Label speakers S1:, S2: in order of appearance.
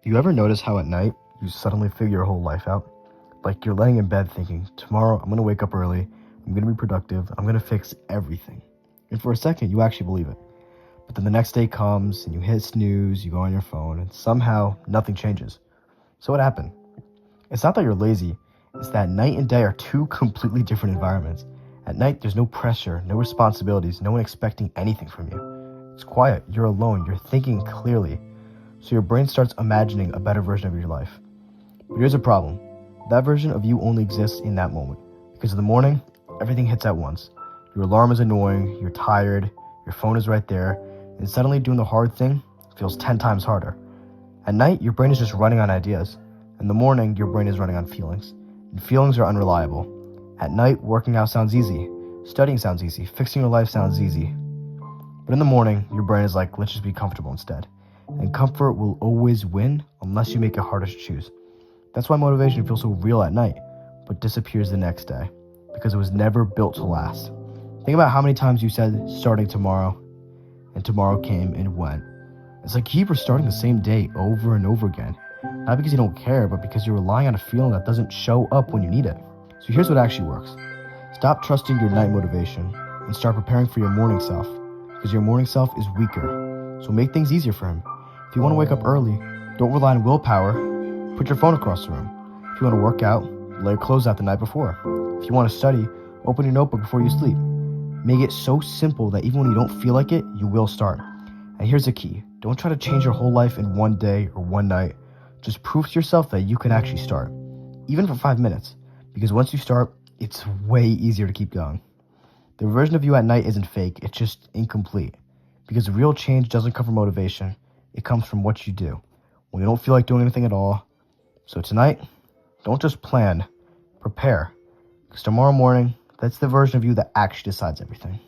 S1: You ever notice how at night you suddenly figure your whole life out? Like you're laying in bed thinking, tomorrow I'm going to wake up early, I'm going to be productive, I'm going to fix everything. And for a second, you actually believe it. But then the next day comes and you hit snooze, you go on your phone, and somehow nothing changes. So what happened? It's not that you're lazy, it's that night and day are two completely different environments. At night, there's no pressure, no responsibilities, no one expecting anything from you. It's quiet, you're alone, you're thinking clearly. So your brain starts imagining a better version of your life. But here's a problem. That version of you only exists in that moment. Because in the morning, everything hits at once. Your alarm is annoying, you're tired, your phone is right there, and suddenly doing the hard thing feels 10 times harder. At night, your brain is just running on ideas. In the morning, your brain is running on feelings. And feelings are unreliable. At night, working out sounds easy. Studying sounds easy. Fixing your life sounds easy. But in the morning, your brain is like, let's just be comfortable instead. And comfort will always win unless you make it harder to choose. That's why motivation feels so real at night, but disappears the next day, because it was never built to last. Think about how many times you said, starting tomorrow, and tomorrow came and went. It's like you keep restarting the same day over and over again. Not because you don't care, but because you're relying on a feeling that doesn't show up when you need it. So here's what actually works. Stop trusting your night motivation and start preparing for your morning self, because your morning self is weaker. So make things easier for him. If you want to wake up early, don't rely on willpower. Put your phone across the room. If you want to work out, lay your clothes out the night before. If you want to study, open your notebook before you sleep. Make it so simple that even when you don't feel like it, you will start. And here's the key. Don't try to change your whole life in one day or one night. Just prove to yourself that you can actually start, even for 5 minutes. Because once you start, it's way easier to keep going. The version of you at night isn't fake, it's just incomplete. Because real change doesn't come from motivation. It comes from what you do when you don't feel like doing anything at all. So tonight, don't just plan, prepare. Because tomorrow morning, that's the version of you that actually decides everything.